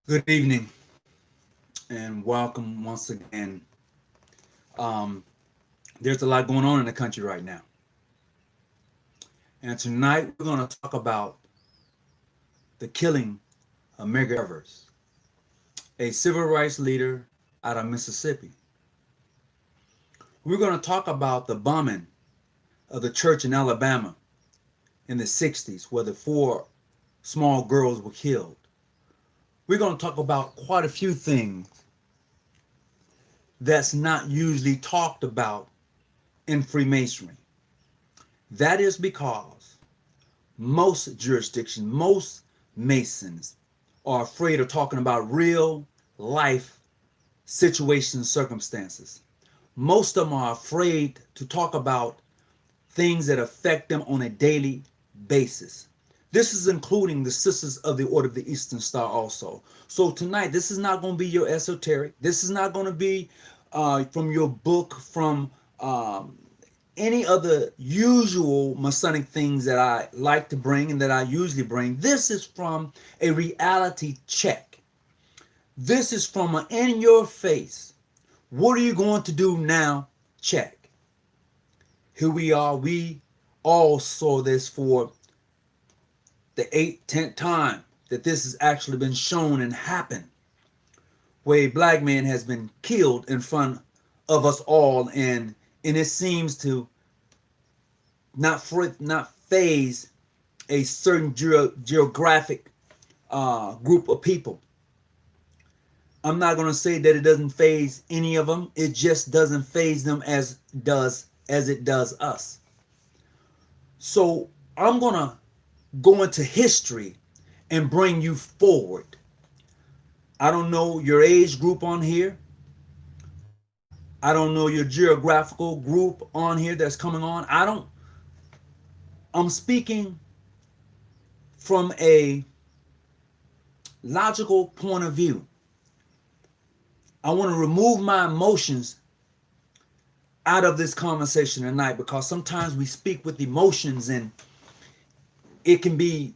Good evening and welcome once again. Um, there's a lot going on in the country right now. And tonight we're going to talk about the killing of Medgar, a civil rights leader out of Mississippi. We're going to talk about the bombing of the church in Alabama in the 60s where the four small girls were killed. We're going to talk about quite a few things that's not usually talked about in Freemasonry. That is because most jurisdictions, most Masons are afraid of talking about real life situations, circumstances. Most of them are afraid to talk about things that affect them on a daily basis. This is including the Sisters of the Order of the Eastern Star also. So tonight, this is not going to be your esoteric. This is not going to be from your book, from any other usual Masonic things that I like to bring and that I usually bring. This is from a reality check. This is from an in your face. What are you going to do now? Check. Here we are. We all saw this for the 10th time that this has actually been shown and happened, where a black man has been killed in front of us all, and it seems to not phase a certain geographic group of people. I'm not going to say that it doesn't phase any of them. It just doesn't phase them as it does us. So I'm going to go into history and bring you forward. I don't know your age group on here. I don't know your geographical group on here that's coming on. I'm speaking from a logical point of view. I want to remove my emotions out of this conversation tonight, because sometimes we speak with emotions and it can be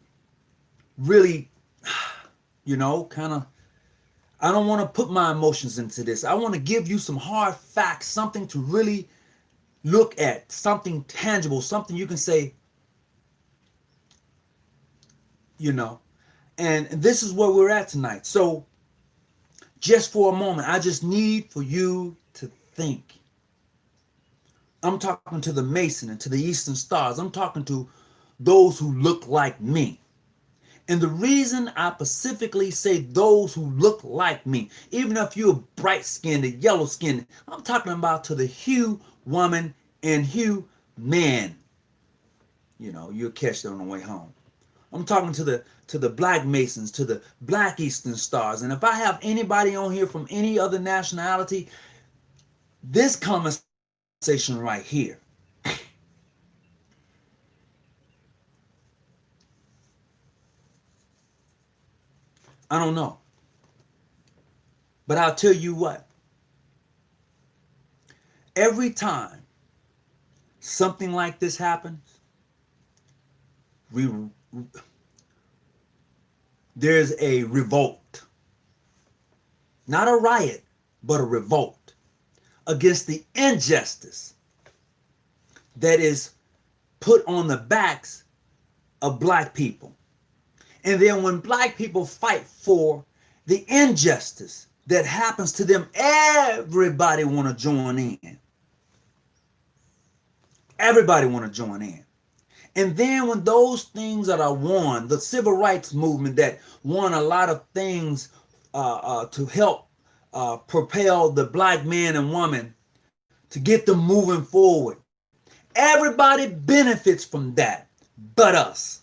really, kind of, I don't want to put my emotions into this. I want to give you some hard facts, something to really look at, something tangible, something you can say, and this is where we're at tonight. So just for a moment, I just need for you to think. I'm talking to the Mason and to the Eastern Stars. I'm talking to those who look like me. And the reason I specifically say those who look like me, even if you're bright skinned, yellow skinned, I'm talking about to the hue woman and hue man. You'll catch that on the way home. I'm talking to the black Masons, to the black Eastern Stars. And if I have anybody on here from any other nationality, this conversation right here, I don't know. But I'll tell you what. Every time something like this happens, there's a revolt. Not a riot, but a revolt against the injustice that is put on the backs of black people. And then when black people fight for the injustice that happens to them, everybody want to join in. Everybody want to join in. And then when those things that are won, the civil rights movement that won a lot of things to help propel the black man and woman to get them moving forward, everybody benefits from that but us.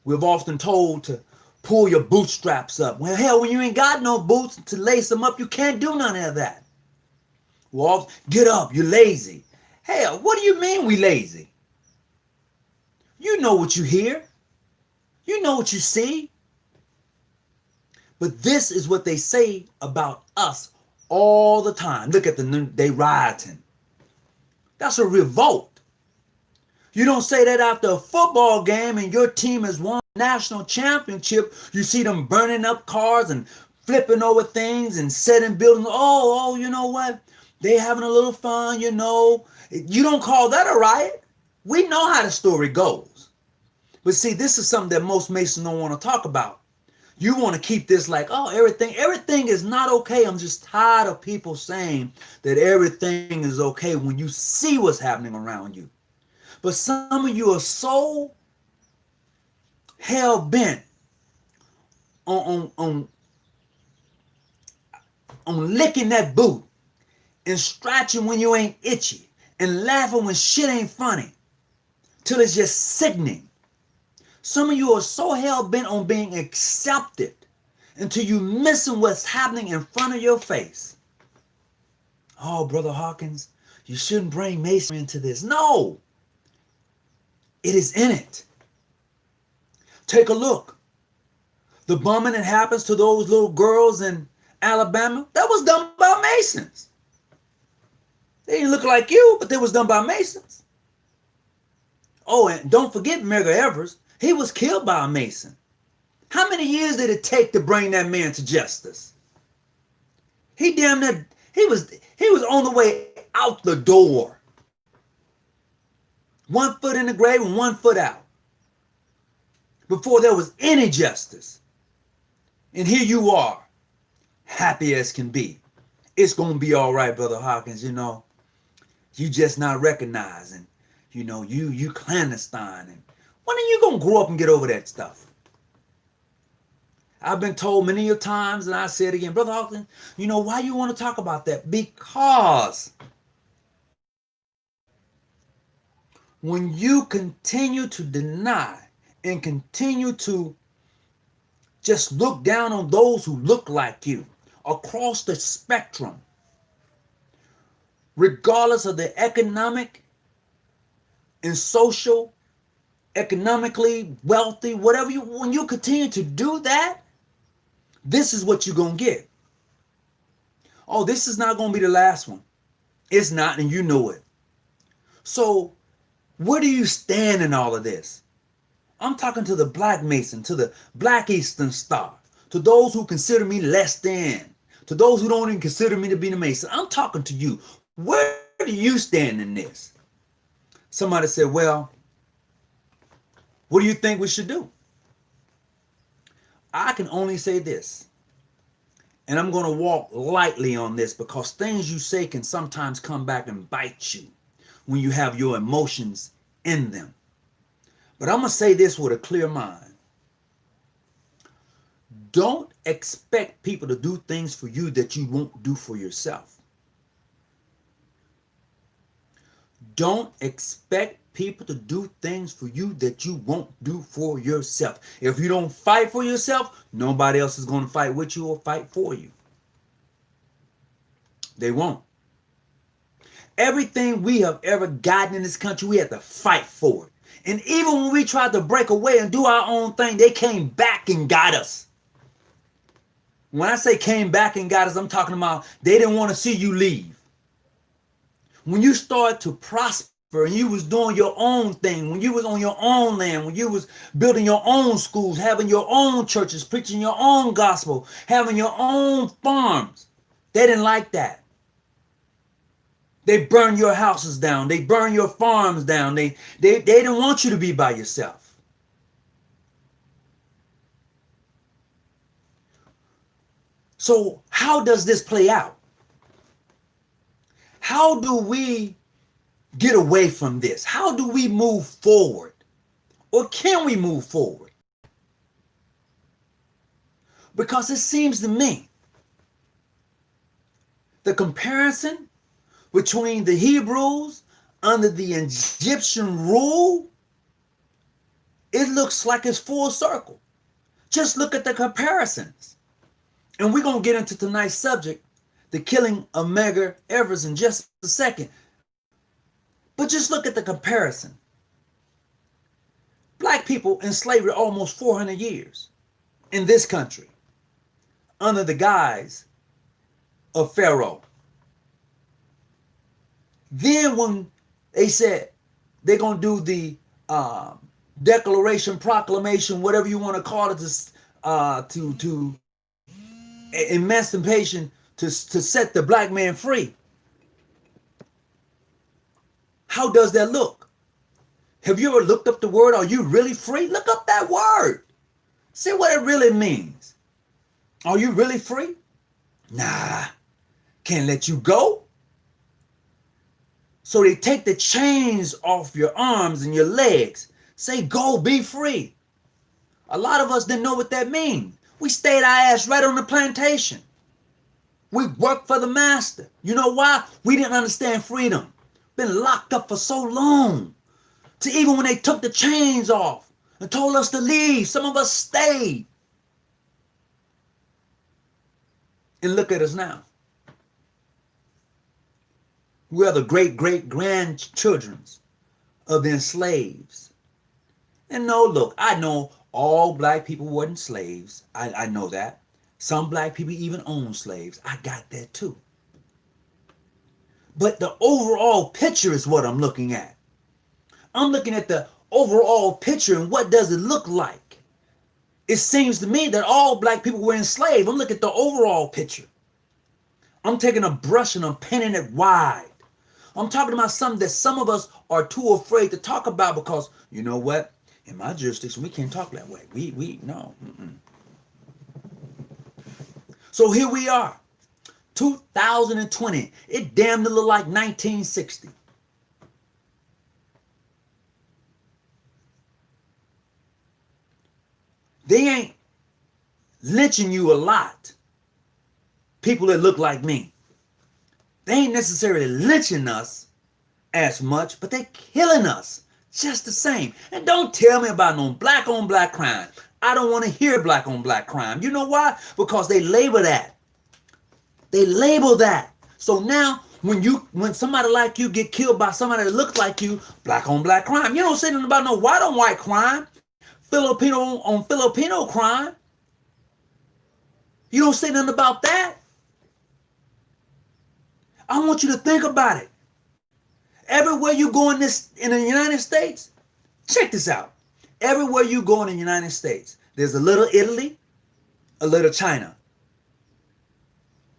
We've often told to pull your bootstraps up. Well, hell, when you ain't got no boots to lace them up, you can't do none of that. Well, get up, you're lazy. Hell, what do you mean we lazy? You know what you hear. You know what you see. But this is what they say about us all the time. Look at they rioting. That's a revolt. You don't say that after a football game and your team has won a national championship. You see them burning up cars and flipping over things and setting buildings. Oh, you know what? They having a little fun, you know. You don't call that a riot. We know how the story goes. But see, this is something that most Masons don't want to talk about. You want to keep this like, oh, everything is not okay. I'm just tired of people saying that everything is okay when you see what's happening around you. But some of you are so hell-bent on licking that boot and scratching when you ain't itchy and laughing when shit ain't funny till it's just sickening. Some of you are so hell-bent on being accepted until you missing what's happening in front of your face. Oh, Brother Hawkins, you shouldn't bring Masonry into this. No, it is in it. Take a look. The bombing that happens to those little girls in Alabama, that was done by Masons. They didn't look like you, but they was done by Masons. Oh, and don't forget Medgar Evers. He was killed by a Mason. How many years did it take to bring that man to justice? He was on the way out the door. 1 foot in the grave and 1 foot out. Before there was any justice. And here you are, happy as can be. It's going to be all right, Brother Hawkins, you know. You just not recognizing, you know, you clandestine. And when are you going to grow up and get over that stuff? I've been told many a times, and I say it again, Brother Hawkins, you know, why you want to talk about that? Because when you continue to deny and continue to just look down on those who look like you across the spectrum, regardless of the economic and social, economically wealthy, whatever when you continue to do that, this is what you're going to get. Oh, this is not going to be the last one. It's not, and you know it. So where do you stand in all of this? I'm talking to the Black Mason, to the Black Eastern Star, to those who consider me less than, to those who don't even consider me to be the Mason. I'm talking to you. Where do you stand in this? Somebody said, well, what do you think we should do? I can only say this, and I'm going to walk lightly on this because things you say can sometimes come back and bite you when you have your emotions in them. But I'm going to say this with a clear mind. Don't expect people to do things for you that you won't do for yourself. Don't expect people to do things for you that you won't do for yourself. If you don't fight for yourself, nobody else is going to fight with you or fight for you. They won't. Everything we have ever gotten in this country, we had to fight for it. And even when we tried to break away and do our own thing, they came back and got us. When I say came back and got us, I'm talking about they didn't want to see you leave. When you start to prosper and you was doing your own thing, when you was on your own land, when you was building your own schools, having your own churches, preaching your own gospel, having your own farms, they didn't like that. They burn your houses down. They burn your farms down. They didn't want you to be by yourself. So how does this play out? How do we get away from this? How do we move forward? Or can we move forward? Because it seems to me the comparison between the Hebrews under the Egyptian rule, it looks like it's full circle. Just look at the comparisons. And we're going to get into tonight's subject, the killing of Medgar Evers, in just a second. But just look at the comparison. Black people in slavery almost 400 years in this country under the guise of Pharaoh. Then when they said, they're going to do the declaration, proclamation, whatever you want to call it, to emancipation, to set the black man free. How does that look? Have you ever looked up the word, are you really free? Look up that word. See what it really means. Are you really free? Nah, can't let you go. So they take the chains off your arms and your legs. Say, go, be free. A lot of us didn't know what that means. We stayed our ass right on the plantation. We worked for the master. You know why? We didn't understand freedom. Been locked up for so long. To even when they took the chains off and told us to leave, some of us stayed. And look at us now. We are the great-great-grandchildren of the enslaved. And no, look, I know all black people weren't slaves. I know that. Some black people even own slaves. I got that too. But the overall picture is what I'm looking at. I'm looking at the overall picture and what does it look like? It seems to me that all black people were enslaved. I'm looking at the overall picture. I'm taking a brush and I'm painting it wide. I'm talking about something that some of us are too afraid to talk about because, you know what? In my jurisdiction, we can't talk that way. No. So here we are, 2020. It damn near look like 1960. They ain't lynching you a lot. People that look like me. They ain't necessarily lynching us as much, but they killing us just the same. And don't tell me about no black on black crime. I don't want to hear black on black crime. You know why? Because they label that. They label that. So now when somebody like you get killed by somebody that looks like you, black on black crime. You don't say nothing about no white on white crime. Filipino on Filipino crime. You don't say nothing about that. I want you to think about it. Everywhere you go in the United States, check this out. Everywhere you go in the United States, there's a little Italy, a little China.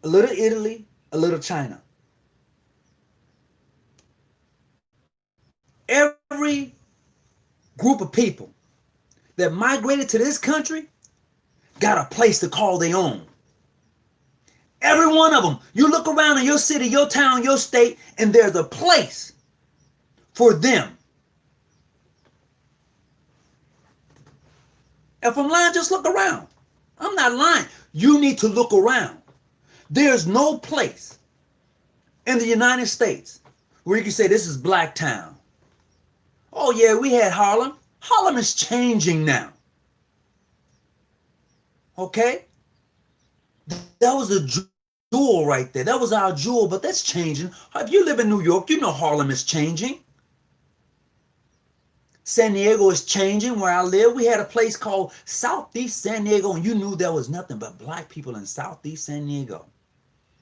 A little Italy, a little China. Every group of people that migrated to this country got a place to call their own. Every one of them. You look around in your city, your town, your state, and there's a place for them. If I'm lying, just look around. I'm not lying. You need to look around. There's no place in the United States where you can say this is Black Town. Oh yeah, we had Harlem. Harlem is changing now. Okay? That was a jewel right there. That was our jewel, but that's changing. If you live in New York, you know Harlem is changing. San Diego is changing where I live. We had a place called Southeast San Diego, and you knew there was nothing but black people in Southeast San Diego.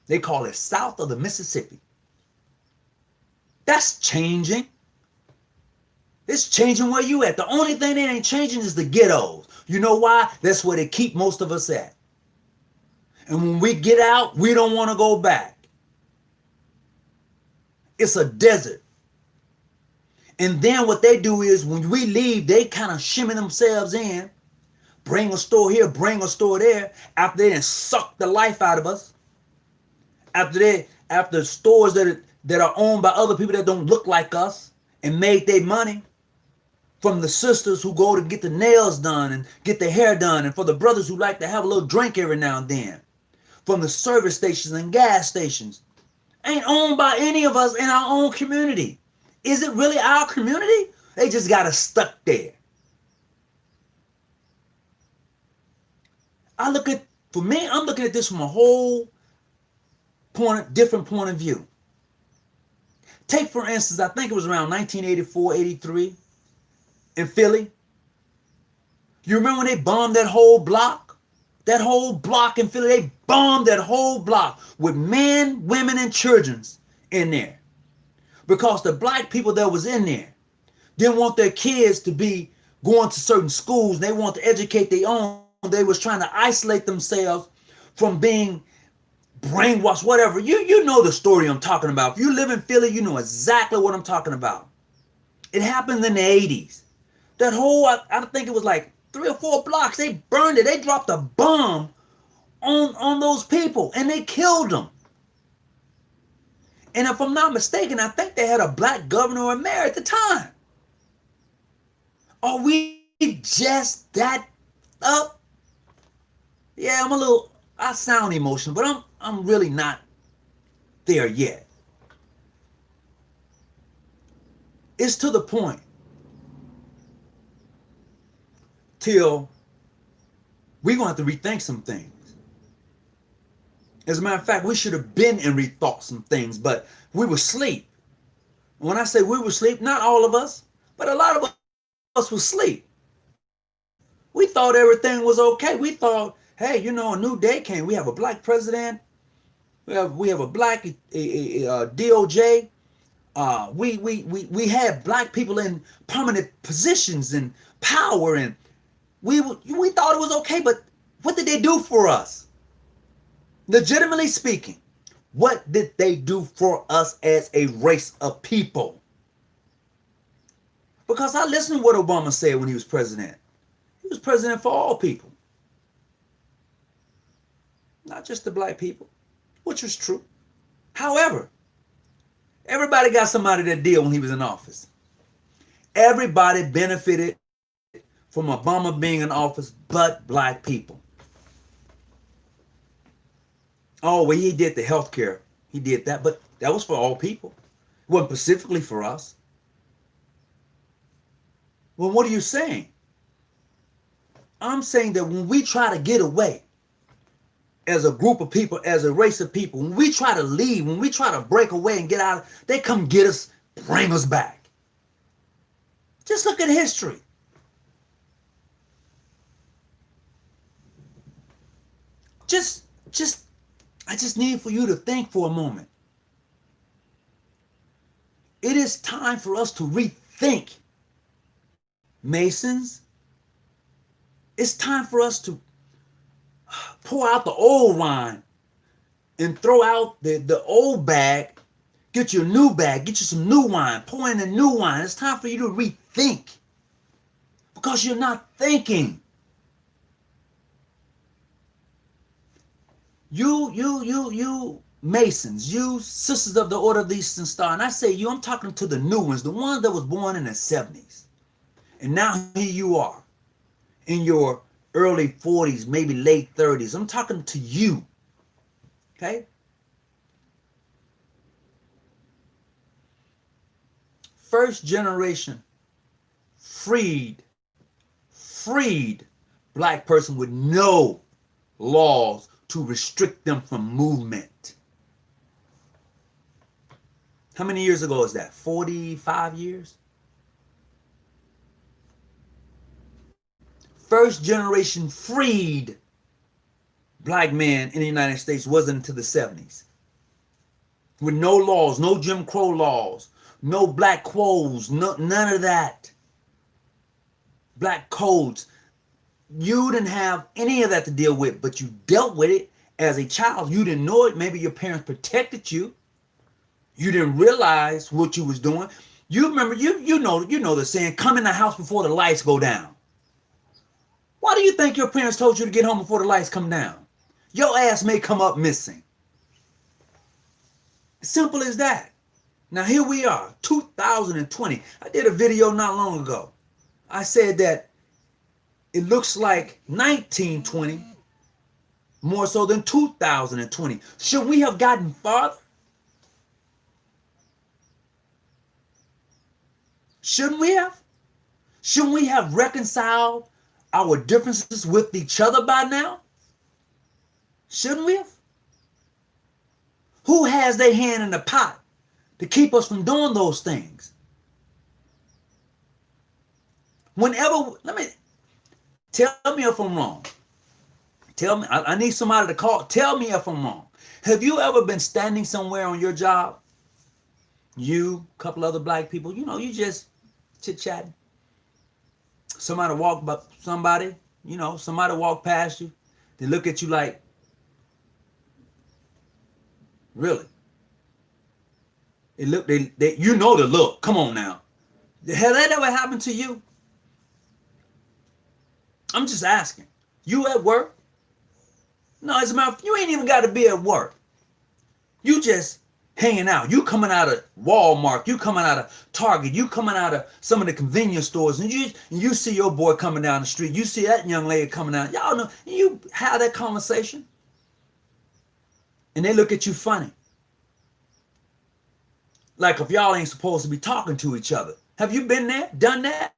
They call it south of the Mississippi. That's changing. It's changing where you at. The only thing that ain't changing is the ghettos. You know why? That's where they keep most of us at. And when we get out, we don't want to go back. It's a desert. And then what they do is when we leave, they kind of shimmy themselves in, bring a store here, bring a store there, after they done suck the life out of us. After stores that are owned by other people that don't look like us and made their money. From the sisters who go to get the nails done and get their hair done, and for the brothers who like to have a little drink every now and then. From the service stations and gas stations. Ain't owned by any of us in our own community. Is it really our community? They just got us stuck there. I'm looking at this from a whole different point of view. Take, for instance, I think it was around 1984, 83 in Philly. You remember when they bombed that whole block? That whole block in Philly, they bombed that whole block with men, women, and children in there. Because the black people that was in there, didn't want their kids to be going to certain schools. They want to educate their own. They was trying to isolate themselves from being brainwashed, whatever. You know the story I'm talking about. If you live in Philly, you know exactly what I'm talking about. It happened in the 80s. That whole, I think it was like 3 or 4 blocks, they burned it. They dropped a bomb on those people and they killed them. And if I'm not mistaken, I think they had a black governor or mayor at the time. Are we just that up? Yeah, I sound emotional, but I'm really not there yet. It's to the point till we're going to have to rethink some things. As a matter of fact, we should have been and rethought some things, but we were asleep. When I say we were asleep, not all of us, but a lot of us were asleep. We thought everything was okay. We thought, hey, a new day came. We have a black president. We have a black DOJ. We had black people in permanent positions and power, and we thought it was okay. But what did they do for us? Legitimately speaking, what did they do for us as a race of people? Because I listened to what Obama said when he was president. He was president for all people, not just the black people, which was true. However, everybody got somebody that deal when he was in office. Everybody benefited from Obama being in office but black people. Oh, well, he did the health care. He did that, but that was for all people. It wasn't specifically for us. Well, what are you saying? I'm saying that when we try to get away as a group of people, as a race of people, when we try to leave, when we try to break away and get out, they come get us, bring us back. Just look at history. I just need for you to think for a moment. It is time for us to rethink, Masons. It's time for us to pour out the old wine and throw out the old bag, get you a new bag, get you some new wine, pour in the new wine. It's time for you to rethink because you're not thinking. You Masons, you Sisters of the Order of the Eastern Star, and I say you, I'm talking to the new ones, the ones that was born in the 70s. And now here you are in your early 40s, maybe late 30s. I'm talking to you, okay? First generation freed black person with no laws to restrict them from movement. How many years ago is that? 45 years? First generation freed black man in the United States wasn't until the 70s. With no laws, no Jim Crow laws, no black quos, none of that. Black codes. You didn't have any of that to deal with, but you dealt with it as a child. You didn't know it. Maybe your parents protected you. You didn't realize what you was doing. You remember, you know the saying, come in the house before the lights go down. Why do you think your parents told you to get home before the lights come down? Your ass may come up missing. Simple as that. Now here we are, 2020. I did a video not long ago. I said that it looks like 1920 more so than 2020. Should we have gotten farther? Shouldn't we have? Shouldn't we have reconciled our differences with each other by now? Shouldn't we have? Who has their hand in the pot to keep us from doing those things? Tell me if I'm wrong. Tell me, I need somebody to call. Tell me if I'm wrong. Have you ever been standing somewhere on your job? You, a couple other black people, you just chit-chatting. Somebody walk by somebody, you know, somebody walk past you. They look at you like, really? They you know the look. Come on now. The hell that ever happened to you? I'm just asking. You at work? No, as a matter of fact, you ain't even got to be at work. You just hanging out. You coming out of Walmart. You coming out of Target. You coming out of some of the convenience stores, and you see your boy coming down the street. You see that young lady coming out. Y'all know. You have that conversation, and they look at you funny, like if y'all ain't supposed to be talking to each other. Have you been there? Done that?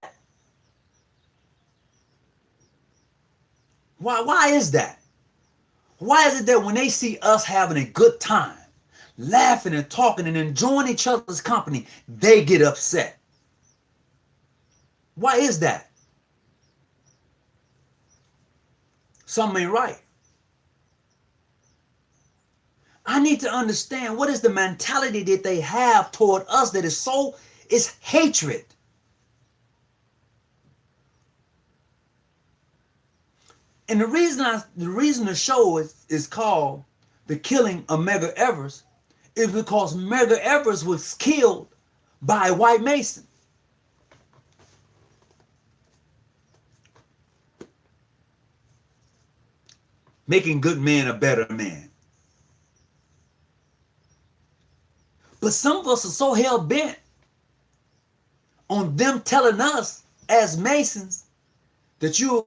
Why is that? Why is it that when they see us having a good time, laughing and talking and enjoying each other's company, they get upset? Why is that? Something ain't right. I need to understand what is the mentality that they have toward us that is so, it's hatred. And the reason the show is called The Killing of Medgar Evers is because Medgar Evers was killed by a white Mason. Making good men a better man. But some of us are so hell-bent on them telling us as Masons that you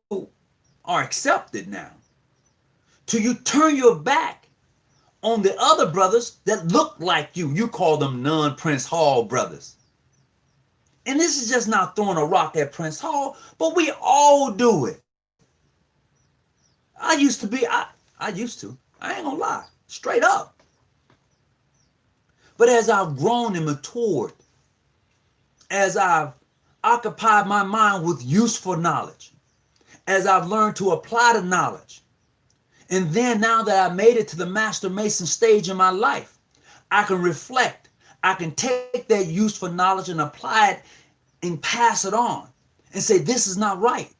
are accepted now, till you turn your back on the other brothers that look like you. You call them non-Prince Hall brothers. And this is just not throwing a rock at Prince Hall, but we all do it. I used to. I ain't gonna lie, straight up. But as I've grown and matured, as I've occupied my mind with useful knowledge, as I've learned to apply the knowledge, and then now that I made it to the Master Mason stage in my life, I can reflect. I can take that useful knowledge and apply it and pass it on and say, this is not right.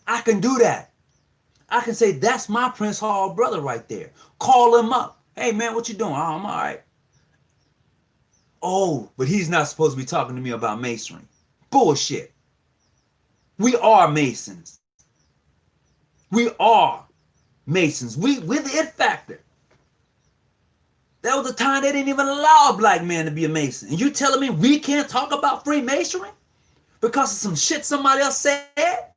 I can do that. I can say, that's my Prince Hall brother right there. Call him up. Hey, man, what you doing? Oh, I'm all right. Oh, but he's not supposed to be talking to me about masonry. Bullshit. We are Masons. We are Masons. We're the it factor. That was the time they didn't even allow a black man to be a Mason. And you telling me we can't talk about Freemasonry because of some shit somebody else said?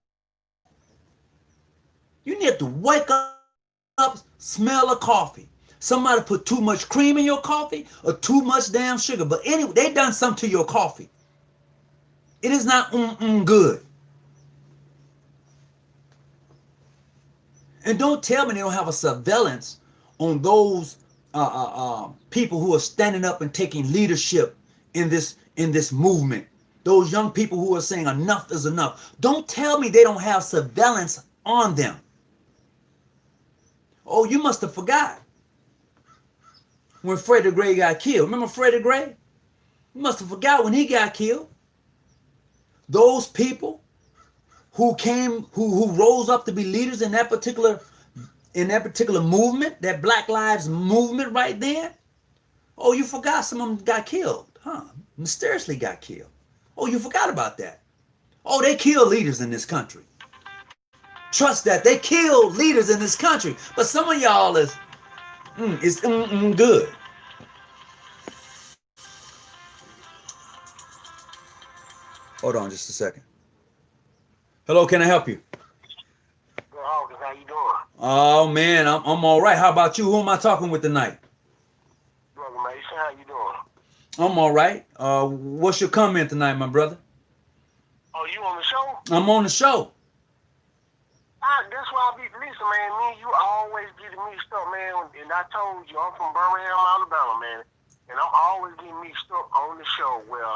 You need to wake up, smell a coffee. Somebody put too much cream in your coffee or too much damn sugar. But anyway, they done something to your coffee. It is not good. And don't tell me they don't have a surveillance on those people who are standing up and taking leadership in this movement. Those young people who are saying enough is enough. Don't tell me they don't have surveillance on them. Oh, you must have forgot when Freddie Gray got killed. Remember Freddie Gray? You must have forgot when he got killed. Those people who rose up to be leaders in that particular movement, that Black Lives movement right there. Oh, you forgot some of them got killed, huh? Mysteriously got killed. Oh, you forgot about that. Oh, they kill leaders in this country. Trust that. They kill leaders in this country. But some of y'all is good. Hold on just a second. Hello, can I help you? August, how you doing? Oh man, I'm all right. How about you? Who am I talking with tonight? Brother Mason, how you doing? I'm all right. What's your comment tonight, my brother? Oh, you on the show? I'm on the show. That's why I be listen, man. Me and you always getting mixed up, man. And I told you I'm from Birmingham, Alabama, man. And I'm always getting mixed up on the show where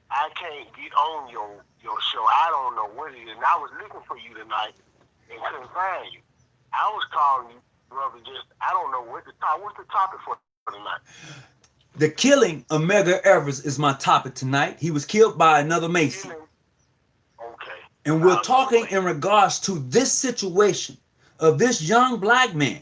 I can't get on your show. I don't know what it is. And I was looking for you tonight and couldn't find you. I was calling you, brother. Just I don't know what's the topic for tonight. The killing of Medgar Evers is my topic tonight. He was killed by another Mason. Okay. And we're talking in regards to this situation of this young black man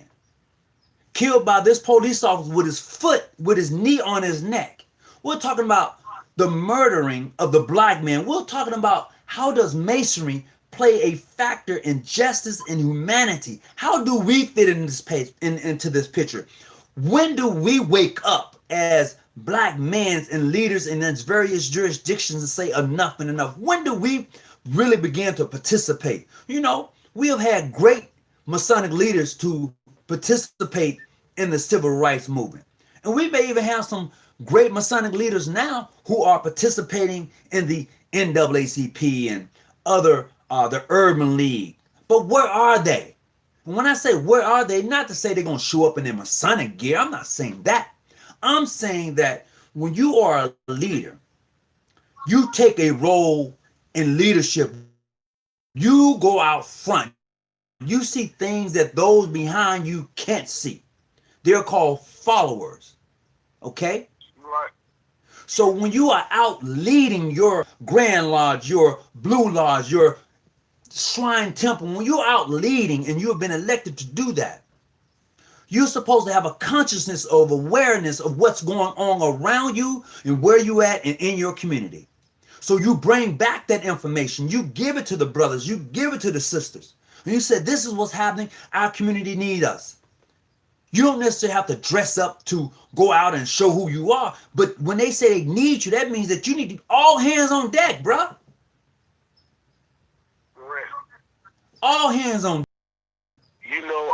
killed by this police officer with his knee on his neck. We're talking about the murdering of the black man. We're talking about how does masonry play a factor in justice and humanity? How do we fit in this into this picture? When do we wake up as black men and leaders in its various jurisdictions and say enough and enough? When do we really begin to participate? You know, we have had great Masonic leaders to participate in the civil rights movement. And we may even have some great Masonic leaders now who are participating in the NAACP and other, the Urban League. But where are they? And when I say where are they, not to say they're going to show up in their Masonic gear. I'm not saying that. I'm saying that when you are a leader, you take a role in leadership. You go out front. You see things that those behind you can't see. They're called followers. Okay? Right. So when you are out leading your Grand Lodge, your Blue Lodge, your Shrine Temple, when you're out leading and you have been elected to do that, you're supposed to have a consciousness of awareness of what's going on around you and where you at and in your community. So you bring back that information. You give it to the brothers. You give it to the sisters. And you said, this is what's happening. Our community needs us. You don't necessarily have to dress up to go out and show who you are. But when they say they need you, that means that you need all hands on deck, bruh. Right. All hands on deck. You know,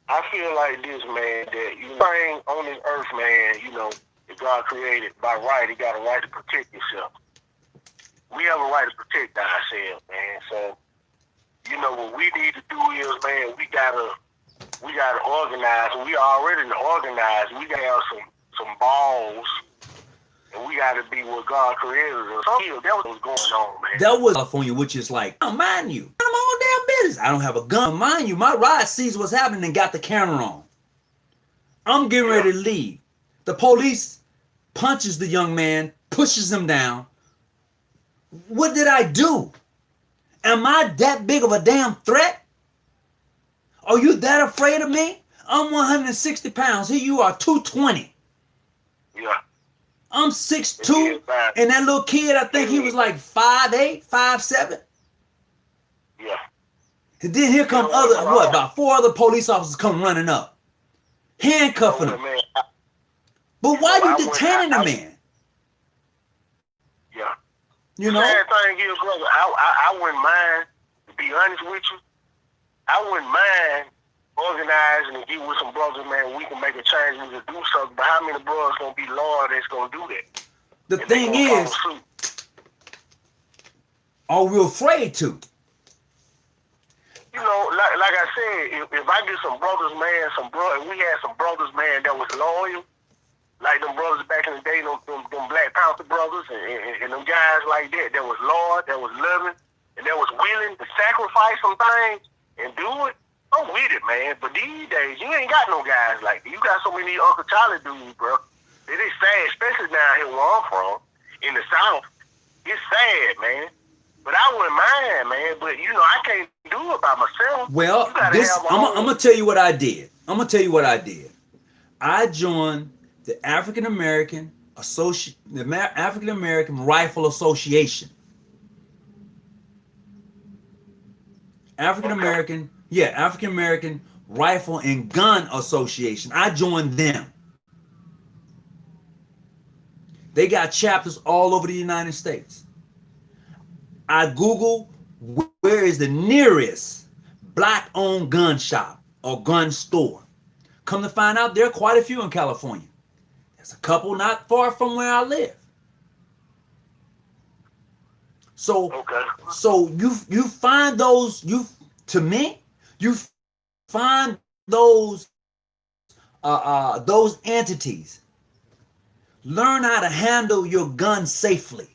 I feel like this, man, that you thing on this earth, man, you know, that God created by right, he got a right to protect himself. We have a right to protect ourselves, man. So, you know, what we need to do is, man, we gotta organize. We already organized. We gotta have some balls, and we gotta be what God created us. So, that was what's going on, man. That was California, which is like, I don't mind you. I'm my own damn business. I don't have a gun. Mind you, my ride sees what's happening and got the camera on. I'm getting ready to leave. The police punches the young man, pushes him down. What did I do? Am I that big of a damn threat? Are you that afraid of me? I'm 160 pounds. Here you are, 220. Yeah. I'm 6'2", and that little kid, I think he was like 5'8", 5'7". Yeah. And then here come about 4 other police officers come running up, handcuffing him. But why you detaining the man? Yeah. You know? Sad thing is, brother, I wouldn't mind, to be honest with you, I wouldn't mind organizing and get with some brothers, man. We can make a change, we can do something, but how many brothers gonna be loyal that's gonna do that? The thing is, are we afraid to? You know, like I said, if I get some brothers, man, if we had some brothers, man, that was loyal, like them brothers back in the day, them Black Panther brothers and them guys like that was loyal, that was loving, and that was willing to sacrifice some things and do it, I'm with it, man. But these days, you ain't got no guys like that. You got so many Uncle Charlie dudes, bro. It is sad, especially down here where I'm from, in the South. It's sad, man. But I wouldn't mind, man. But, you know, I can't do it by myself. Well, I'm going to tell you what I did. I joined the African American Rifle Association. African American Rifle and Gun Association. I joined them. They got chapters all over the United States. I Google where is the nearest black-owned gun shop or gun store. Come to find out, there are quite a few in California. There's a couple not far from where I live. So you find those, you find those entities. Learn how to handle your gun safely.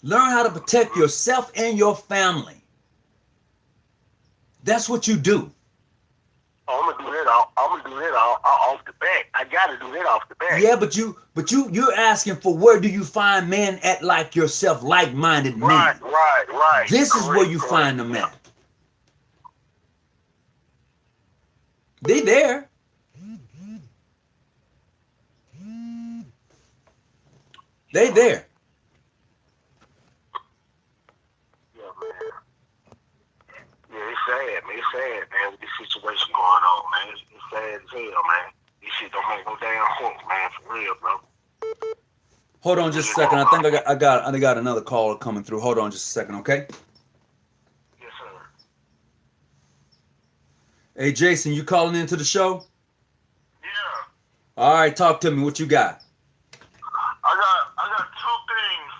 Learn how to protect yourself and your family. That's what you do. I'm gonna do that off the bat. I gotta do that off the bat. Yeah, but you're asking for where do you find men at like yourself, like-minded men. Right. This is where you correct. find them at. They there. They there. Yeah, man. Yeah, it's sad, man. It's sad, man, with this situation going on, man. It's sad as hell, man. This shit don't make no damn sense, man, for real, bro. Hold on just a second. I think I got another caller coming through. Hold on just a second, okay? Yes, sir. Hey Jason, you calling into the show? Yeah. All right, talk to me. What you got? I got two things.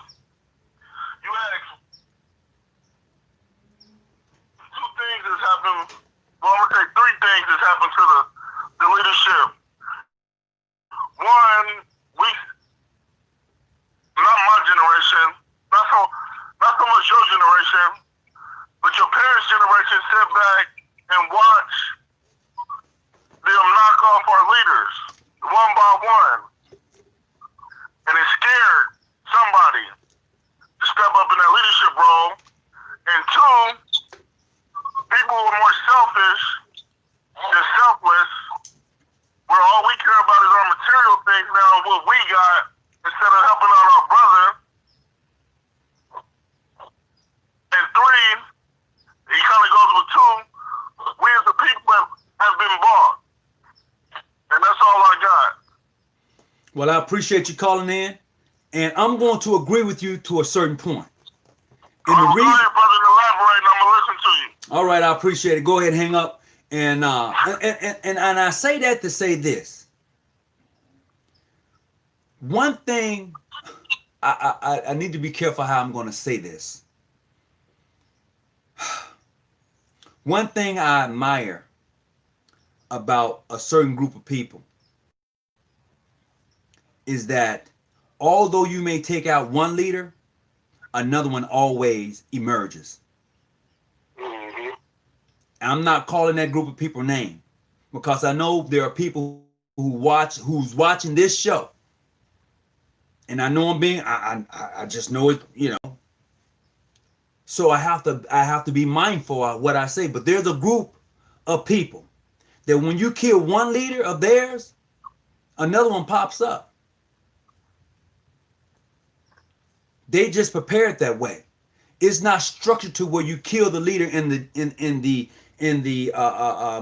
You asked two things that's happened. Well, I'm gonna say three things that's happened to the leadership. One, not my generation, not so much your generation, but your parents' generation sit back and watch them knock off our leaders one by one. And it scared somebody to step up in that leadership role. And two, people who are more selfish than selfless, where all we care about is our material things now, what we got, instead of helping out our brother. And three, it kind of goes with two, we as the people have been bought. And that's all I got. Well, I appreciate you calling in, and I'm going to agree with you to a certain point. And the reason, brother, elaborate, and I'm gonna listen to you. All right, I appreciate it. Go ahead, hang up, and I say that to say this. One thing, I need to be careful how I'm going to say this. One thing I admire about a certain group of people is that although you may take out one leader, another one always emerges. Mm-hmm. I'm not calling that group of people name because I know there are people who's watching this show, and I know I just know it, you know. So I have to be mindful of what I say. But there's a group of people that when you kill one leader of theirs, another one pops up. They just prepared that way. It's not structured to where you kill the leader and the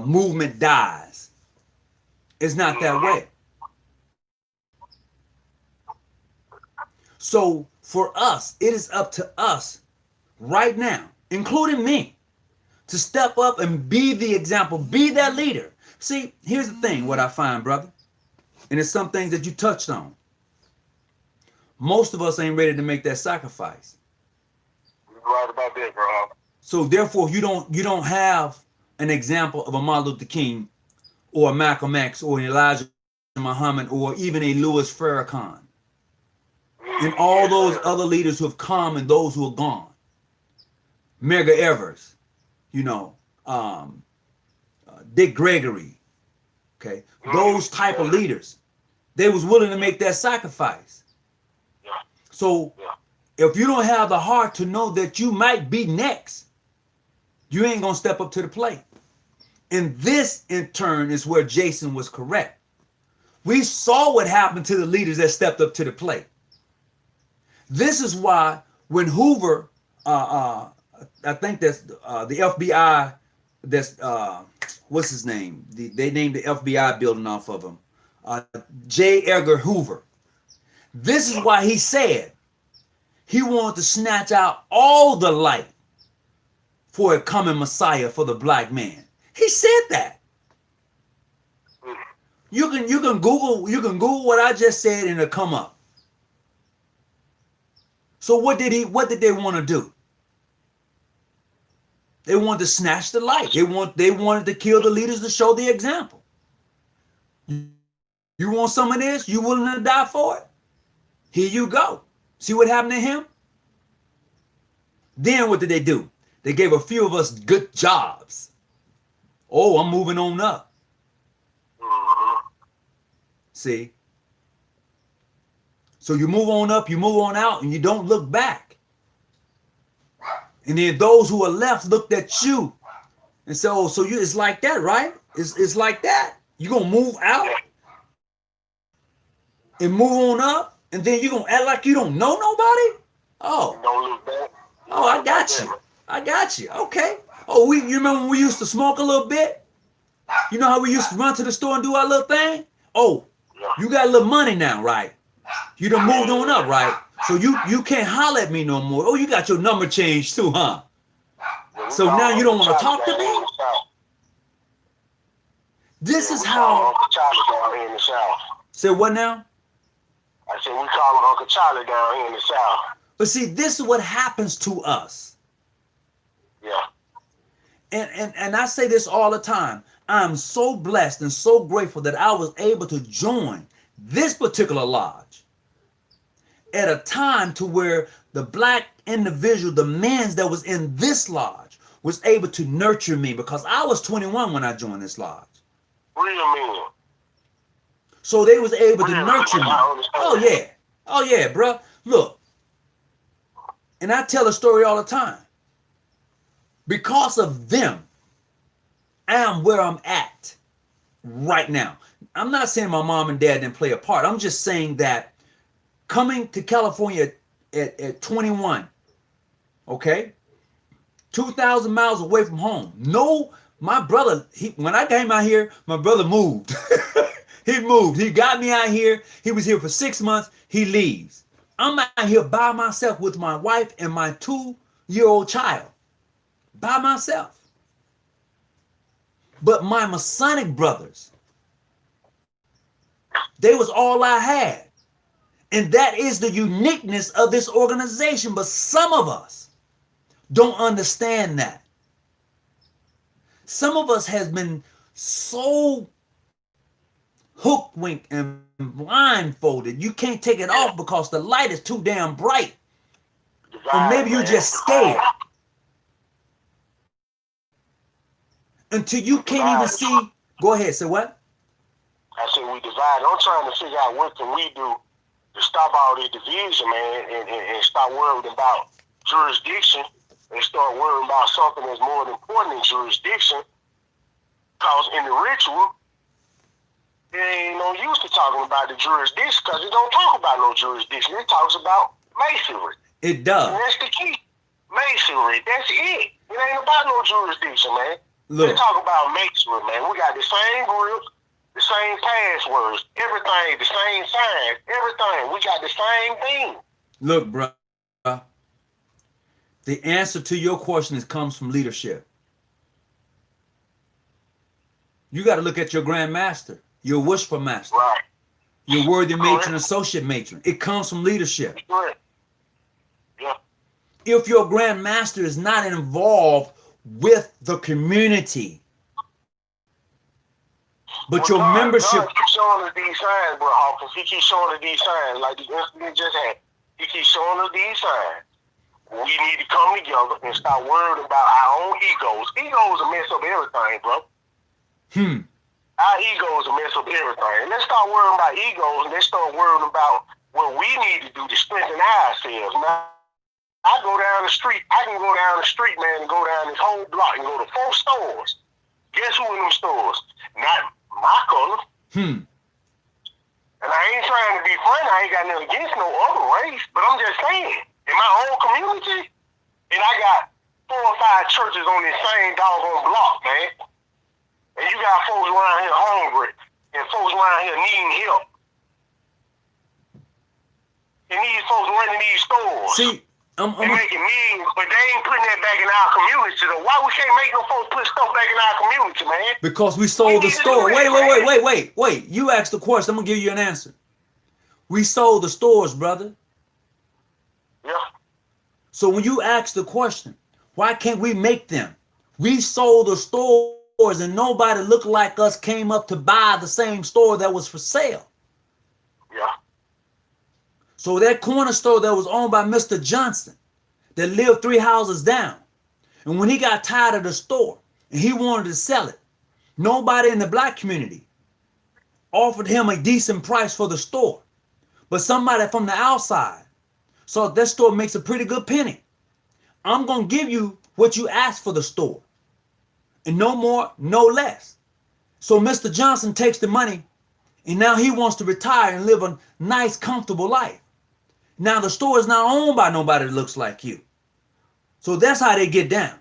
movement dies. It's not that way. So for us, it is up to us right now, including me, to step up and be the example, be that leader. See, here's the thing, what I find, brother, and it's some things that you touched on. Most of us ain't ready to make that sacrifice. You're right about that, bro. So therefore, you don't have an example of a Martin Luther King or a Malcolm X or an Elijah Muhammad or even a Louis Farrakhan and all those other leaders who have come and those who are gone. Medgar Evers, you know, Dick Gregory, okay, those type of leaders, they was willing to make that sacrifice. So if you don't have the heart to know that you might be next, you ain't gonna step up to the plate. And this in turn is where Jason was correct. We saw what happened to the leaders that stepped up to the plate. This is why when Hoover, I think that's the FBI, that's what's his name? They named the FBI building off of him. J. Edgar Hoover. This is why he said he wanted to snatch out all the light for a coming Messiah for the black man. He said that. You can Google what I just said and it'll come up. So what did they want to do? They wanted to snatch the light. They wanted to kill the leaders to show the example. You want some of this? You willing to die for it? Here you go. See what happened to him? Then what did they do? They gave a few of us good jobs. Oh, I'm moving on up. See? So you move on up, you move on out, and you don't look back. And then those who are left looked at you and said, oh, so you it's like that, right? It's like that. You're going to move out and move on up, and then you're going to act like you don't know nobody? Oh. Don't look back. Oh, I got you. I got you. Okay. Oh, you remember when we used to smoke a little bit? You know how we used to run to the store and do our little thing? Oh, you got a little money now, right? You done moved on up, right? So you can't holler at me no more. Oh, you got your number changed too, huh? So now you don't want to talk to me? This is how... Uncle Charlie down here in the South. Say what now? I said we call him Uncle Charlie down here in the South. But see, this is what happens to us. Yeah. And I say this all the time. I'm so blessed and so grateful that I was able to join this particular lodge at a time to where the black individual, the men that was in this lodge, was able to nurture me, because I was 21 when I joined this lodge. Real men. So they was able to nurture me. Oh yeah. Oh yeah, bro. Look. And I tell a story all the time. Because of them, I am where I'm at right now. I'm not saying my mom and dad didn't play a part. I'm just saying that coming to California at 21, okay, 2,000 miles away from home. No, my brother, when I came out here, my brother moved. He moved. He got me out here. He was here for 6 months. He leaves. I'm out here by myself with my wife and my 2-year-old child. By myself. But my Masonic brothers, they was all I had. And that is the uniqueness of this organization. But some of us don't understand that. Some of us has been so hookwinked and blindfolded. You can't take it off because the light is too damn bright. Or maybe you're just scared. Until you can't even see. Go ahead, say what? I said we divide. I'm trying to figure out what can we do to stop all this division, man, and stop worrying about jurisdiction and start worrying about something that's more important than jurisdiction. Because in the ritual, there ain't no use to talking about the jurisdiction, because it don't talk about no jurisdiction. It talks about masonry. It does. And that's the key. Masonry. That's it. It ain't about no jurisdiction, man. Look. We talk about masonry, man. We got the same grips, the same passwords, everything, the same signs, everything. We got the same thing. Look, bro. The answer to your question comes from leadership. You got to look at your Grand Master, your Whisper Master, right, your Worthy Matron, Associate Matron. It comes from leadership. Right. Yeah. If your Grand Master is not involved with the community, but your membership... God keeps showing us these signs, bro, Hawkins. He keeps showing us these signs, like the incident just had. He keeps showing us these signs. We need to come together and stop worrying about our own egos. Egos will mess up everything, bro. Our egos will mess up everything. Let's start worrying about egos, and let's start worrying about what we need to do to strengthen ourselves. Now, I can go down the street, man, and go down this whole block and go to 4 stores. Guess who in them stores? Not my color. And I ain't trying to be funny. I ain't got nothing against no other race, but I'm just saying, in my own community, and I got 4 or 5 churches on this same doggone block, man. And you got folks around here hungry, and folks around here needing help. And these folks running these stores. See, they making millions, but they ain't putting that back in our community. So why we can't make no folks put stuff back in our community, man? Because we sold the store. Wait. You asked the question. I'm going to give you an answer. We sold the stores, brother. Yeah. So when you ask the question, why can't we make them? We sold the stores and nobody looked like us came up to buy the same store that was for sale. Yeah. So that corner store that was owned by Mr. Johnson, that lived 3 houses down, and when he got tired of the store and he wanted to sell it, nobody in the black community offered him a decent price for the store. But somebody from the outside saw that store makes a pretty good penny. I'm going to give you what you asked for the store. And no more, no less. So Mr. Johnson takes the money and now he wants to retire and live a nice, comfortable life. Now the store is not owned by nobody that looks like you. So that's how they get down.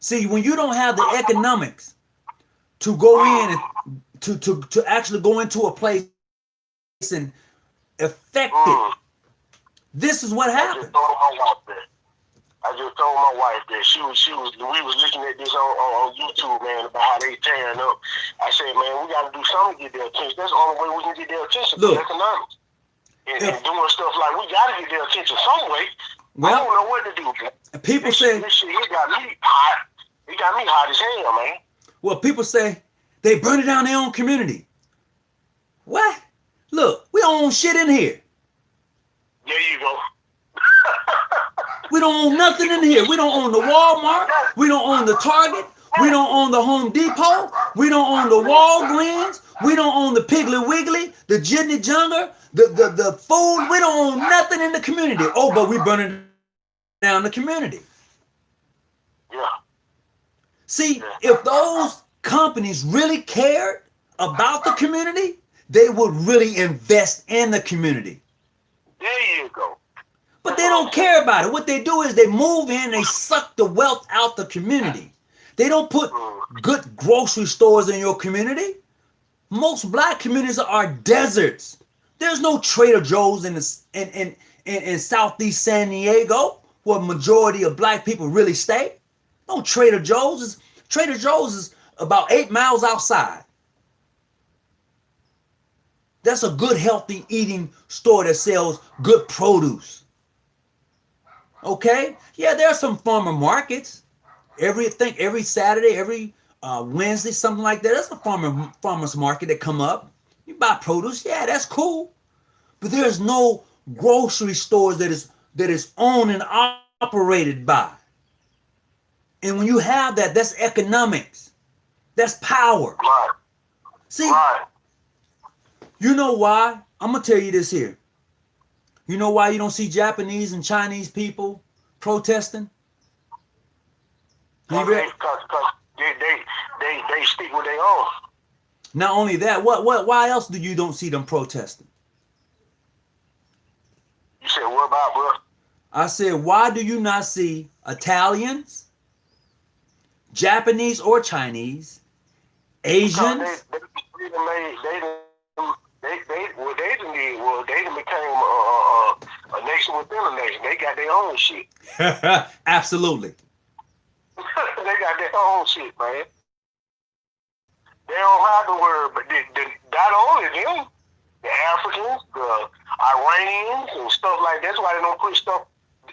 See, when you don't have the economics to go in and to actually go into a place and affect it, this is what happens. I just told my wife that we was looking at this on YouTube, man, about how they tearing up. I said, man, we got to do something to get their attention. That's the only way we can get their attention. Look, economics. And doing stuff like we got to get their attention some way. Well, I don't know what to do. People say this shit, it got me hot. It got me hot as hell, man. Well, people say they burn it down their own community. What? Look, we don't own shit in here. There you go. We don't own nothing in here. We don't own the Walmart. We don't own the Target. We don't own the Home Depot. We don't own the Walgreens. We don't own the Piggly Wiggly, the Jitney Jungle, the food. We don't own nothing in the community. Oh, but we burning down the community. Yeah. See, if those companies really cared about the community, they would really invest in the community. There you go. But they don't care about it. What they do is they move in, they suck the wealth out the community. They don't put good grocery stores in your community. Most black communities are deserts. There's no Trader Joe's in Southeast San Diego, where majority of black people really stay. No Trader Joe's. Trader Joe's is about 8 miles outside. That's a good, healthy eating store that sells good produce. Okay? Yeah, there are some farmer markets. Every Saturday, every Wednesday, something like that. There's a farmer's market that come up. You buy produce. Yeah, that's cool. But there's no grocery stores that is owned and operated by. And when you have that, that's economics. That's power. Right. See, you know why? I'm going to tell you this here. You know why you don't see Japanese and Chinese people protesting? Because they stick with their own. Not only that, why else do you don't see them protesting? You said what about, bro? I said, why do you not see Italians, Japanese or Chinese, Asians? They became a nation within a nation. They got their own shit. Absolutely. They got their own shit, man. They don't have to worry, but not only them, the Africans, the Iranians, and stuff like that. That's why they don't put stuff.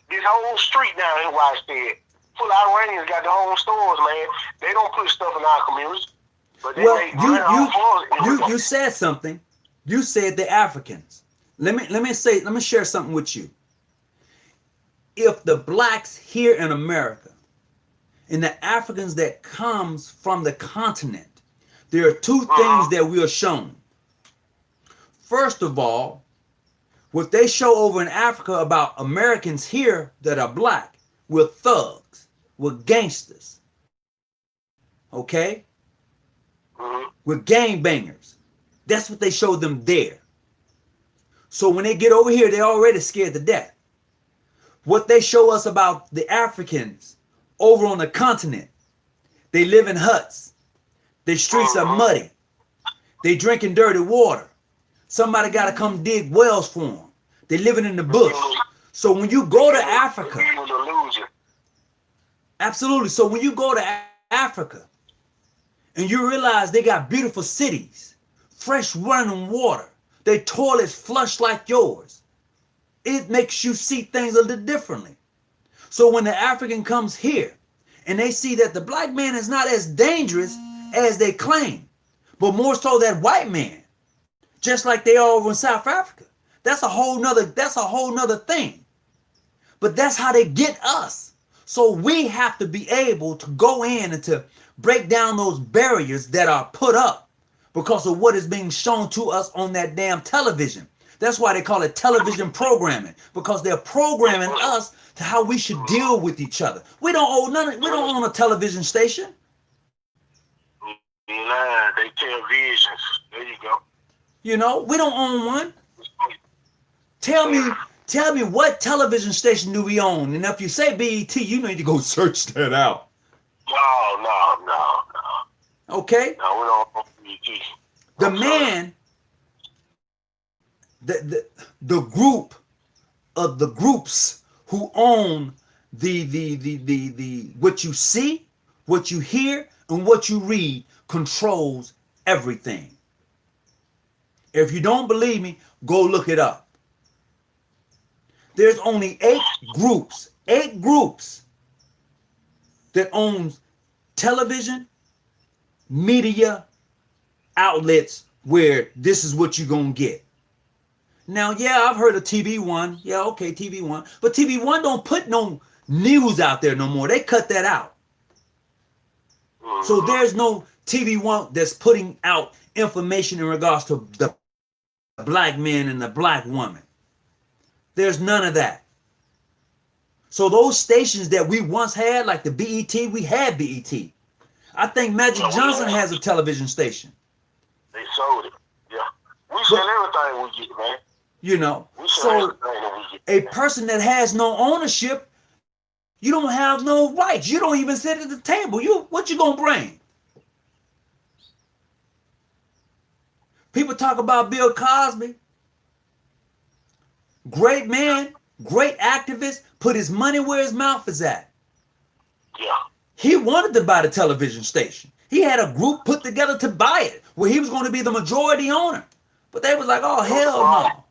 This whole street down here, why I said, full Iranians got their own stores, man. They don't put stuff in our communities. But they you said something. You said the Africans. Let me share something with you. If the blacks here in America and the Africans that comes from the continent, there are two things that we are shown. First of all, what they show over in Africa about Americans here that are black, we're thugs, we're gangsters. Okay? We're gangbangers. That's what they show them there. So when they get over here, they're already scared to death. What they show us about the Africans over on the continent, they live in huts. Their streets are muddy. They drinking dirty water. Somebody got to come dig wells for them. They living in the bush. So when you go to Africa, absolutely. So when you go to Africa and you realize they got beautiful cities, fresh running water, their toilets flush like yours, it makes you see things a little differently. So when the African comes here and they see that the black man is not as dangerous as they claim, but more so that white man, just like they are over in South Africa. That's a whole nother thing. But that's how they get us. So we have to be able to go in and to break down those barriers that are put up because of what is being shown to us on that damn television. That's why they call it television programming, because they're programming us to how we should deal with each other. We don't own nothing. We don't own a television station. Nah, they tell visions. There you go. You know, we don't own one. Tell me what television station do we own? And if you say BET, you need to go search that out. No. Okay? No, we don't own BET. The man, the group of the groups who own the what you see, what you hear, and what you read controls everything. If you don't believe me, go look it up. There's only 8 groups that owns television, media outlets where this is what you're going to get. Now, yeah, I've heard of TV1. Yeah, okay, TV1. But TV1 don't put no news out there no more. They cut that out. So there's no TV1 that's putting out information in regards to the black man and the black woman. There's none of that. So those stations that we once had, like the BET, we had BET. I think Magic Johnson has a television station. They sold it. Yeah. We sell everything we get, man. You know, so a person that has no ownership, you don't have no rights. You don't even sit at the table. What you gonna bring? People talk about Bill Cosby. Great man, great activist, put his money where his mouth is at. Yeah. He wanted to buy the television station. He had a group put together to buy it, where he was going to be the majority owner. But they was like, oh, hell no.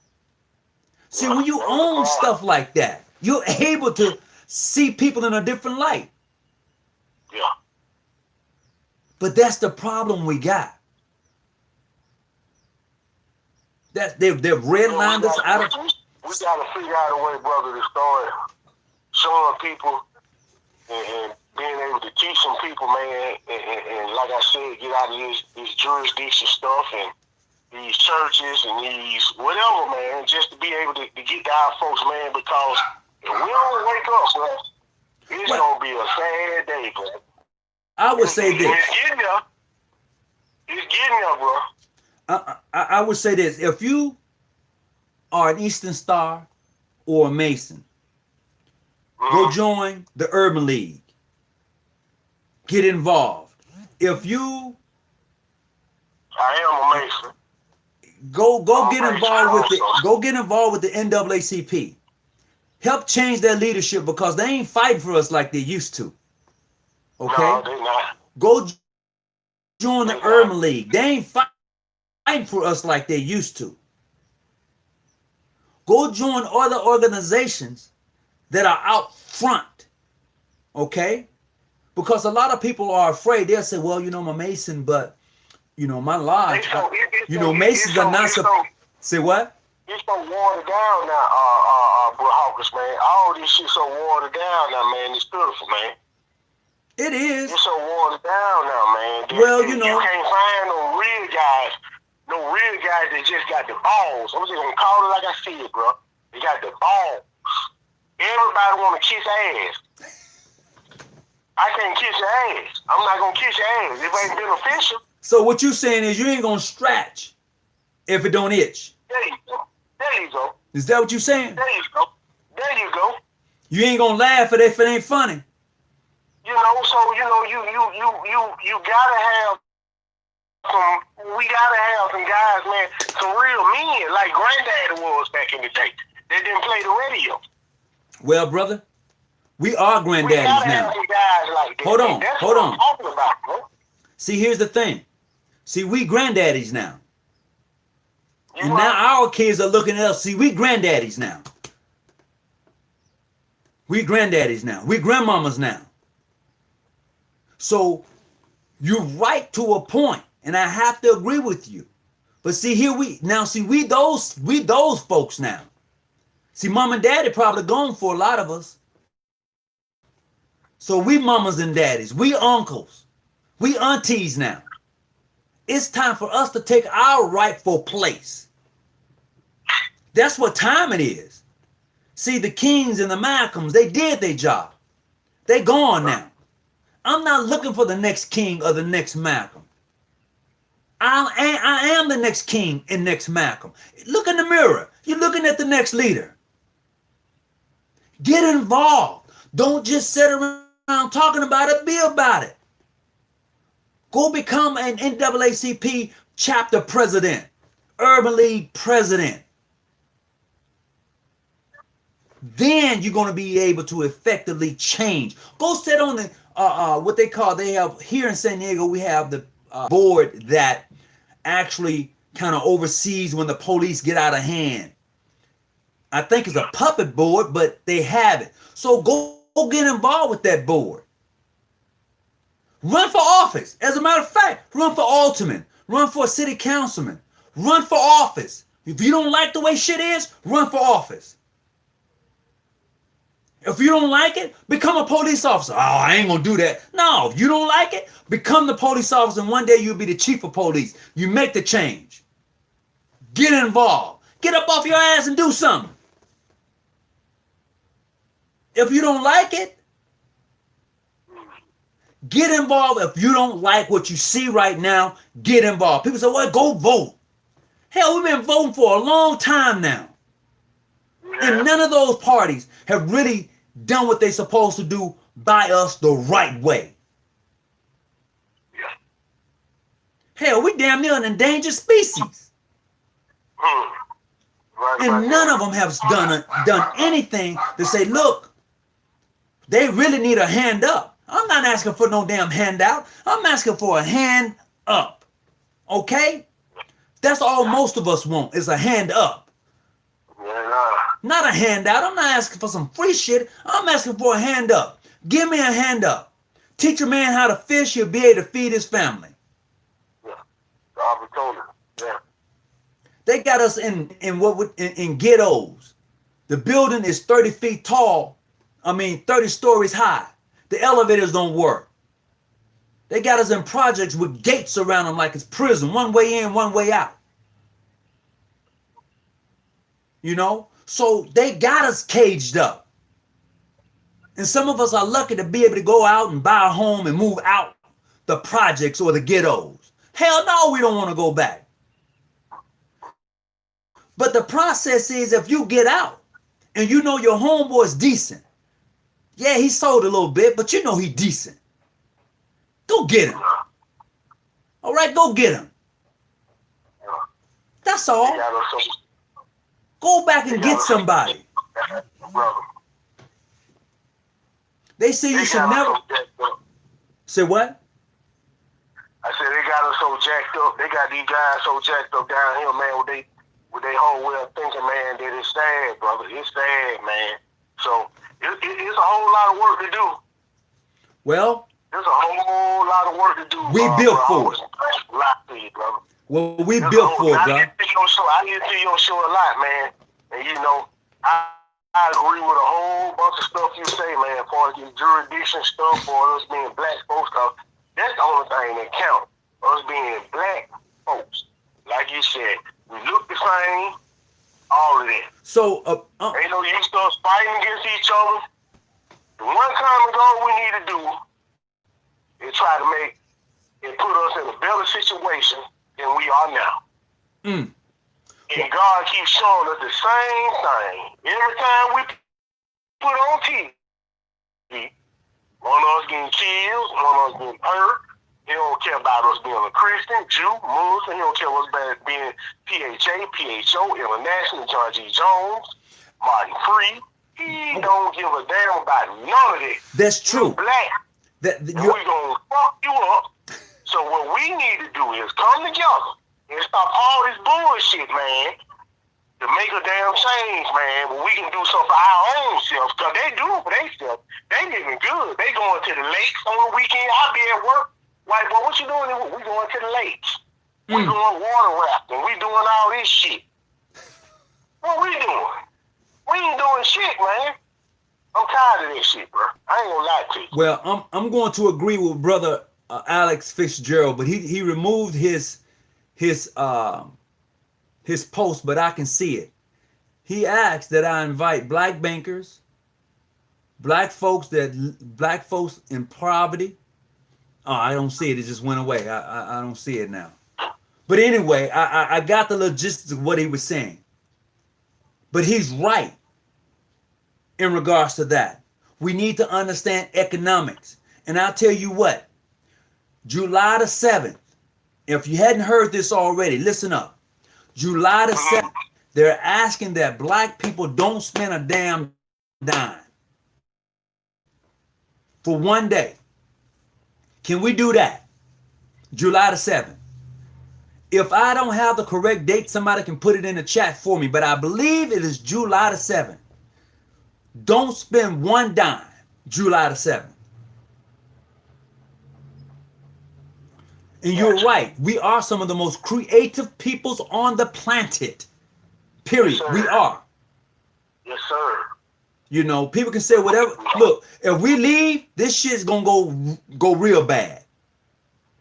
See, when you own stuff like that, you're able to see people in a different light. Yeah. But that's the problem we got. They've redlined us out of... We got to figure out a way, brother, to start showing people and being able to teach some people, man, and like I said, get out of this jurisdiction stuff and these churches and these whatever, man, just to be able to get to our folks, man, because if we don't wake up, bro, it's going to be a sad day, bro. I would say this. It's getting there. It's getting there, bro. I would say this. If you are an Eastern Star or a Mason, go join the Urban League. Get involved. If you... I am a Mason. Go get involved with the NAACP. Help change their leadership, because they ain't fighting for us like they used to. Okay? No, they not. Go join the Urban League. They ain't fighting for us like they used to. Go join other organizations that are out front. Okay? Because a lot of people are afraid. They'll say, well, you know, I'm a Mason, but you know, my lodge, Masons are not supposed. Say what? It's so watered down now, Bro Hawkins, man. All this shit so watered down now, man. It's beautiful, man. It is. It's so watered down now, man. Well, you know, you can't find no real guys that just got the balls. I'm just gonna call it like I see it, bro. They got the balls. Everybody wanna kiss ass. I can't kiss your ass. I'm not gonna kiss your ass. It ain't beneficial. So what you saying is you ain't gonna scratch if it don't itch. There you go. There you go. Is that what you saying? There you go. There you go. You ain't gonna laugh at it if it ain't funny. You know, so you know, you gotta have some. We gotta have some guys, man, some real men like Granddaddy was back in the day. They didn't play the radio. Well, brother, we are granddaddies now. Have some guys like that. Hold on, That's hold what on. I'm talking about, bro. See, here's the thing. See, we granddaddies now. And right. now our kids are looking at us. See, we granddaddies now. We granddaddies now. We grandmamas now. So you're right to a point, and I have to agree with you. But see, here we those folks now. See, mom and daddy probably gone for a lot of us. So we mamas and daddies, we uncles, we aunties now. It's time for us to take our rightful place. That's what time it is. See, the Kings and the Malcolms, they did their job. They gone now. I'm not looking for the next king or the next Malcolm. I am the next king and next Malcolm. Look in the mirror. You're looking at the next leader. Get involved. Don't just sit around talking about it. Be about it. Go become an NAACP chapter president, Urban League president. Then you're going to be able to effectively change. Go sit on the what they have here in San Diego. We have the board that actually kind of oversees when the police get out of hand. I think it's a puppet board, but they have it. So go get involved with that board. Run for office. As a matter of fact, run for alderman. Run for a city councilman. Run for office. If you don't like the way shit is, run for office. If you don't like it, become a police officer. Oh, I ain't gonna do that. No, if you don't like it, become the police officer, and one day you'll be the chief of police. You make the change. Get involved. Get up off your ass and do something. If you don't like it, get involved. If you don't like what you see right now, get involved. People say, well, go vote. Hell, we've been voting for a long time now. And none of those parties have really done what they're supposed to do by us the right way. Hell, we damn near an endangered species. And none of them have done anything to say, look, they really need a hand up. I'm not asking for no damn handout. I'm asking for a hand up. Okay? That's all most of us want is a hand up. Not a handout. I'm not asking for some free shit. I'm asking for a hand up. Give me a hand up. Teach a man how to fish. He'll be able to feed his family. Yeah. They got us in ghettos. The building is 30 feet tall. 30 stories high. The elevators don't work. They got us in projects with gates around them like it's prison. One way in, one way out. You know? So they got us caged up. And some of us are lucky to be able to go out and buy a home and move out the projects or the ghettos. Hell no, we don't want to go back. But the process is if you get out and you know your homeboy's decent. Yeah, he sold a little bit, but you know he decent. Go get him. All right, go get him. That's all. Go back and get somebody. They say you should never. Say what? I said they got us so jacked up. They got these guys so jacked up down here, man, with they whole way of thinking, man, that it's sad, brother. It's sad, man. So it's a whole lot of work to do. Well, there's a whole lot of work to do. We built for it. A lot to you, brother. Well, we built for it, bro. I hear your show a lot, man. And you know, I agree with a whole bunch of stuff you say, man, as far as the jurisdiction stuff or us being black folks stuff. That's the only thing that counts. Us being black folks. Like you said, we look the same, all of that. So, ain't no use us fighting against each other. The one common goal we need to do is try to make and put us in a better situation than we are now. And God keeps showing us the same thing. Every time we put on TV, one of us getting killed, one of us getting hurt. He don't care about us being a Christian, Jew, Muslim. He don't care about being PHA, PHO, International, John G. Jones, Martin Free. He don't give a damn about none of that. That's true. You're black. And we're going to fuck you up. So what we need to do is come together and stop all this bullshit, man, to make a damn change, man. But we can do something for our own selves, because they do it for themselves. They living good. They going to the lakes on the weekend. I'll be at work. Like, boy, what you doing? We going to the lakes. We doing water rafting. We doing all this shit. What we doing? We ain't doing shit, man. I'm tired of this shit, bro. I ain't gonna lie to you. Well, I'm going to agree with brother Alex Fitzgerald, but he removed his post, but I can see it. He asked that I invite black bankers, black folks in poverty. Oh, I don't see it. It just went away. I don't see it now. But anyway, I got the logistics of what he was saying. But he's right in regards to that. We need to understand economics. And I'll tell you what, July the 7th, if you hadn't heard this already, listen up. July the 7th, they're asking that black people don't spend a damn dime for one day. Can we do that? July the 7th. If I don't have the correct date, somebody can put it in the chat for me, but I believe it is July the 7th. Don't spend one dime, July the 7th. And you're right. We are some of the most creative peoples on the planet. Period. Yes, we are. Yes, sir. You know, people can say whatever. Look, if we leave, this shit's gonna go real bad.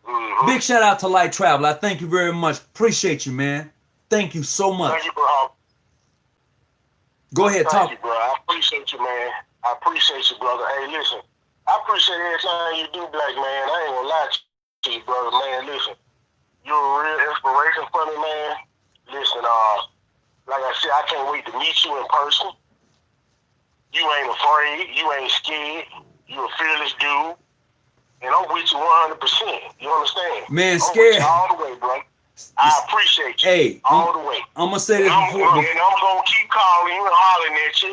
Mm-hmm. Big shout out to Light Travel. I thank you very much. Appreciate you, man. Thank you so much. Thank you, bro. Go ahead, talk. Thank you, bro. I appreciate you, man. I appreciate you, brother. Hey, listen, I appreciate everything you do, black man. I ain't gonna lie to you, brother, man. Listen, you're a real inspiration for me, man. Listen, like I said, I can't wait to meet you in person. You ain't afraid. You ain't scared. You a fearless dude. And I'm with you 100%. You understand? Man, I'm scared. with you all the way, bro. I appreciate you. Hey, all the way. I'm gonna say this before. And I'm gonna keep calling you and hollering at you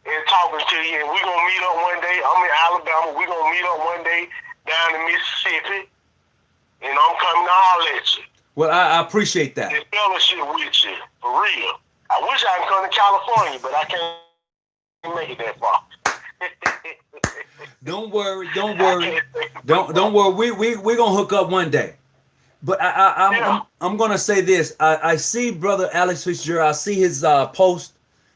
and talking to you. And we're gonna meet up one day. I'm in Alabama. We're gonna meet up one day down in Mississippi. And I'm coming to holler at you. Well, I appreciate that. And fellowship with you. For real. I wish I could come to California, but I can't make it that far. Don't worry. Don't worry. Don't worry. We're gonna hook up one day. But I'm gonna say this. I see brother Alex Fitzgerald. I see his post.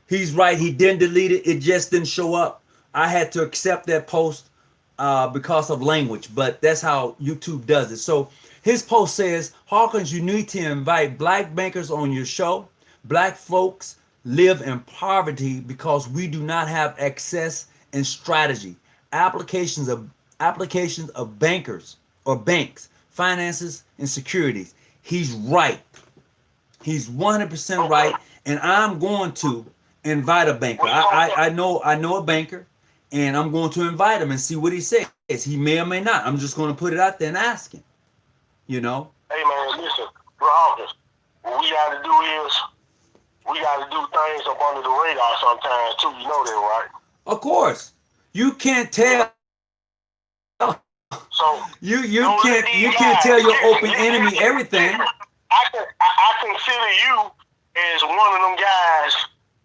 He's right. He didn't delete it. It just didn't show up. I had to accept that post because of language. But that's how YouTube does it. So his post says, Hawkins, you need to invite black bankers on your show. Black folks live in poverty because we do not have access and strategy. Applications of bankers or banks, finances, and securities. He's right. He's 100% right. And I'm going to invite a banker. I know a banker, and I'm going to invite him and see what he says. He may or may not. I'm just going to put it out there and ask him. You know? Hey man, listen, bro, Hawkins, what we gotta do is we gotta do things up under the radar sometimes too. You know that, right? Of course. You can't tell. So you can't tell your open enemy everything. I consider you as one of them guys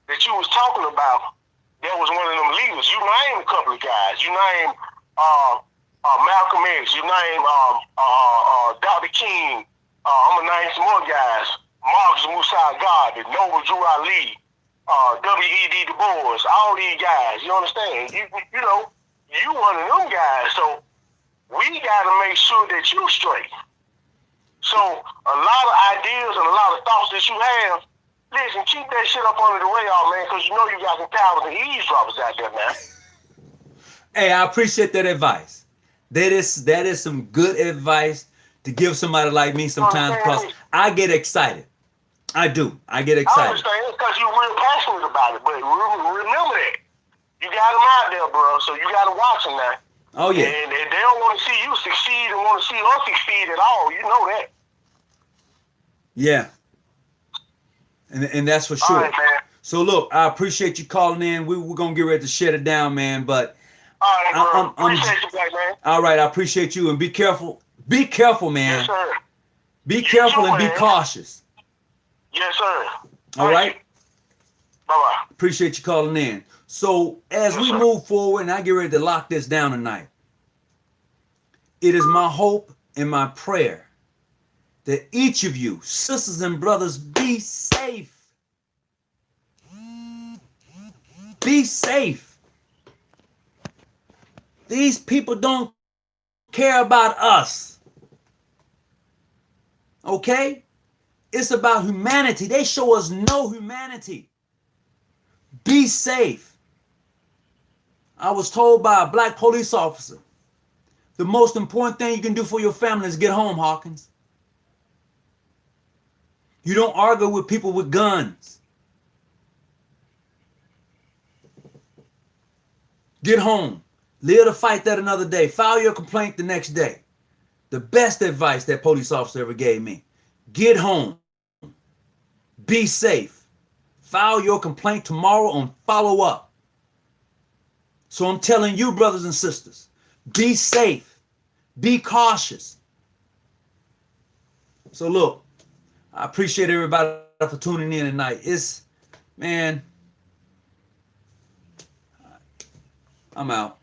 that you was talking about. That was one of them leaders. You named a couple of guys. You named Malcolm X. You named Dr. King. I'm gonna name some more guys. Marcus Musa Garvey, Noble Drew Ali, W.E.D. Du Bois. All these guys. You understand? You know, you one of them guys. So we got to make sure that you straight. So a lot of ideas and a lot of thoughts that you have, listen, keep that shit up under the radar, man, because you know you got some cowards and eavesdroppers out there, man. Hey, I appreciate that advice. That is some good advice to give somebody like me sometimes, because I get excited. I do. I get excited. I understand, because you're real passionate about it, but remember that. You got them out there, bro, so you got to watch them now. Oh, yeah. And they don't want to see you succeed and want to see us succeed at all. You know that. Yeah. And that's for sure. All right, man. So, look, I appreciate you calling in. We're going to get ready to shut it down, man. But all right, bro. Appreciate you, black man. All right, I appreciate you. And be careful. Be careful, man. Yes, sir. Be careful and be cautious. Yes, sir. All right? Bye-bye. Appreciate you calling in. So as we move forward, and I get ready to lock this down tonight, it is my hope and my prayer that each of you, sisters and brothers, be safe. Be safe. These people don't care about us. Okay? It's about humanity. They show us no humanity. Be safe. I was told by a black police officer, the most important thing you can do for your family is get home, Hawkins. You don't argue with people with guns. Get home. Live to fight that another day. File your complaint the next day. The best advice that police officer ever gave me. Get home. Be safe. File your complaint tomorrow and follow up. So I'm telling you, brothers and sisters, be safe. Be cautious. So look, I appreciate everybody for tuning in tonight. Man, I'm out.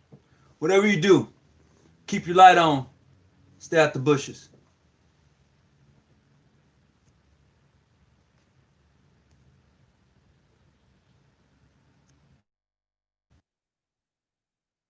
Whatever you do, keep your light on. Stay out the bushes.